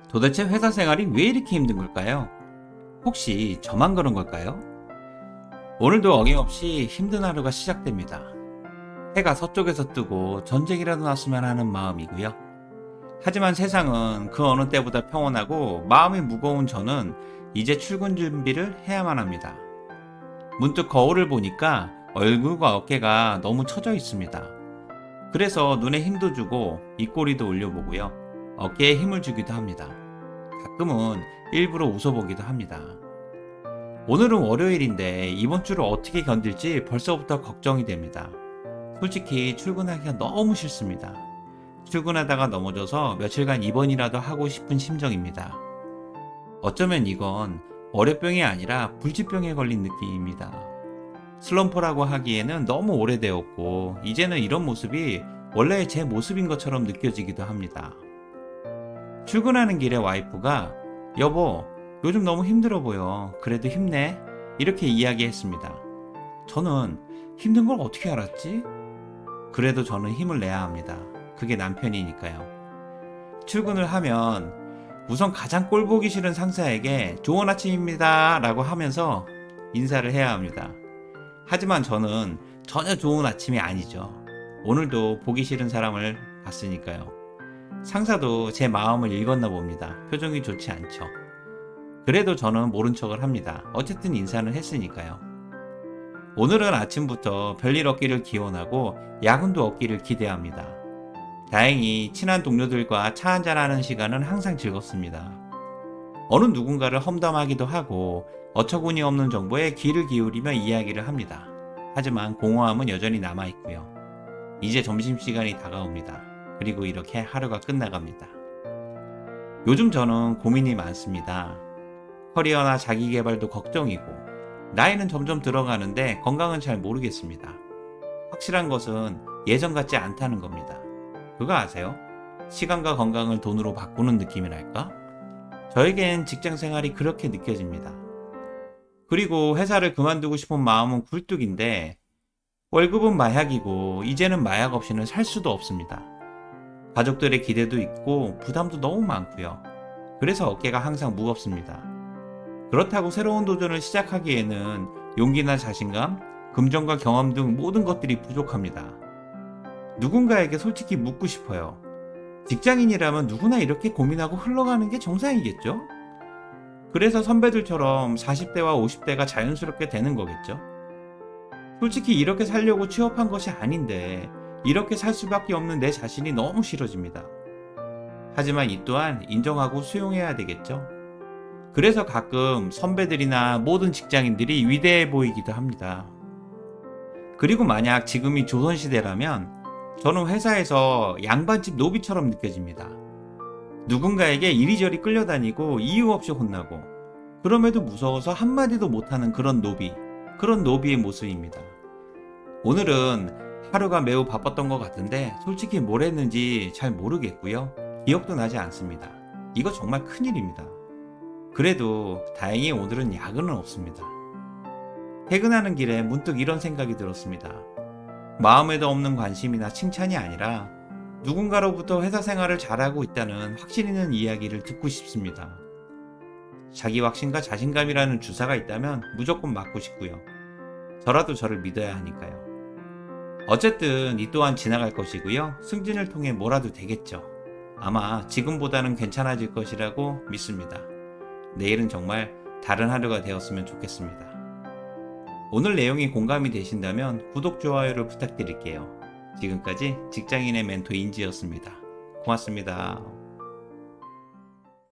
도대체 회사 생활이 왜 이렇게 힘든 걸까요? 혹시 저만 그런 걸까요? 오늘도 어김없이 힘든 하루가 시작됩니다. 해가 서쪽에서 뜨고 전쟁이라도 났으면 하는 마음이고요. 하지만 세상은 그 어느 때보다 평온하고 마음이 무거운 저는 이제 출근 준비를 해야만 합니다. 문득 거울을 보니까 얼굴과 어깨가 너무 처져 있습니다. 그래서 눈에 힘도 주고 입꼬리도 올려보고요. 어깨에 힘을 주기도 합니다. 가끔은 일부러 웃어보기도 합니다. 오늘은 월요일인데 이번 주를 어떻게 견딜지 벌써부터 걱정이 됩니다. 솔직히 출근하기가 너무 싫습니다. 출근하다가 넘어져서 며칠간 입원이라도 하고 싶은 심정입니다. 어쩌면 이건 월요병이 아니라 불치병에 걸린 느낌입니다. 슬럼프라고 하기에는 너무 오래되었고 이제는 이런 모습이 원래 제 모습인 것처럼 느껴지기도 합니다. 출근하는 길에 와이프가 여보, 요즘 너무 힘들어 보여. 그래도 힘내. 이렇게 이야기했습니다. 저는 힘든 걸 어떻게 알았지? 그래도 저는 힘을 내야 합니다. 그게 남편이니까요. 출근을 하면 우선 가장 꼴보기 싫은 상사에게 좋은 아침입니다 라고 하면서 인사를 해야 합니다. 하지만 저는 전혀 좋은 아침이 아니죠. 오늘도 보기 싫은 사람을 봤으니까요. 상사도 제 마음을 읽었나 봅니다. 표정이 좋지 않죠. 그래도 저는 모른 척을 합니다. 어쨌든 인사는 했으니까요. 오늘은 아침부터 별일 없기를 기원하고 야근도 없기를 기대합니다. 다행히 친한 동료들과 차 한잔하는 시간은 항상 즐겁습니다. 어느 누군가를 험담하기도 하고 어처구니 없는 정보에 귀를 기울이며 이야기를 합니다. 하지만 공허함은 여전히 남아있고요. 이제 점심시간이 다가옵니다. 그리고 이렇게 하루가 끝나갑니다. 요즘 저는 고민이 많습니다. 커리어나 자기개발도 걱정이고 나이는 점점 들어가는데 건강은 잘 모르겠습니다. 확실한 것은 예전 같지 않다는 겁니다. 그거 아세요? 시간과 건강을 돈으로 바꾸는 느낌이랄까? 저에겐 직장 생활이 그렇게 느껴집니다. 그리고 회사를 그만두고 싶은 마음은 굴뚝인데 월급은 마약이고 이제는 마약 없이는 살 수도 없습니다. 가족들의 기대도 있고 부담도 너무 많고요. 그래서 어깨가 항상 무겁습니다. 그렇다고 새로운 도전을 시작하기에는 용기나 자신감, 금전과 경험 등 모든 것들이 부족합니다. 누군가에게 솔직히 묻고 싶어요. 직장인이라면 누구나 이렇게 고민하고 흘러가는 게 정상이겠죠? 그래서 선배들처럼 40대와 50대가 자연스럽게 되는 거겠죠? 솔직히 이렇게 살려고 취업한 것이 아닌데 이렇게 살 수밖에 없는 내 자신이 너무 싫어집니다. 하지만 이 또한 인정하고 수용해야 되겠죠? 그래서 가끔 선배들이나 모든 직장인들이 위대해 보이기도 합니다. 그리고 만약 지금이 조선시대라면 저는 회사에서 양반집 노비처럼 느껴집니다. 누군가에게 이리저리 끌려다니고 이유 없이 혼나고 그럼에도 무서워서 한마디도 못하는 그런 노비의 모습입니다. 오늘은 하루가 매우 바빴던 것 같은데 솔직히 뭘 했는지 잘 모르겠고요. 기억도 나지 않습니다. 이거 정말 큰일입니다. 그래도 다행히 오늘은 야근은 없습니다. 퇴근하는 길에 문득 이런 생각이 들었습니다. 마음에도 없는 관심이나 칭찬이 아니라 누군가로부터 회사 생활을 잘하고 있다는 확신 있는 이야기를 듣고 싶습니다. 자기 확신과 자신감이라는 주사가 있다면 무조건 맞고 싶고요. 저라도 저를 믿어야 하니까요. 어쨌든 이 또한 지나갈 것이고요. 승진을 통해 뭐라도 되겠죠. 아마 지금보다는 괜찮아질 것이라고 믿습니다. 내일은 정말 다른 하루가 되었으면 좋겠습니다. 오늘 내용이 공감이 되신다면 구독, 좋아요를 부탁드릴게요. 지금까지 직장인의 멘토 인지였습니다. 고맙습니다.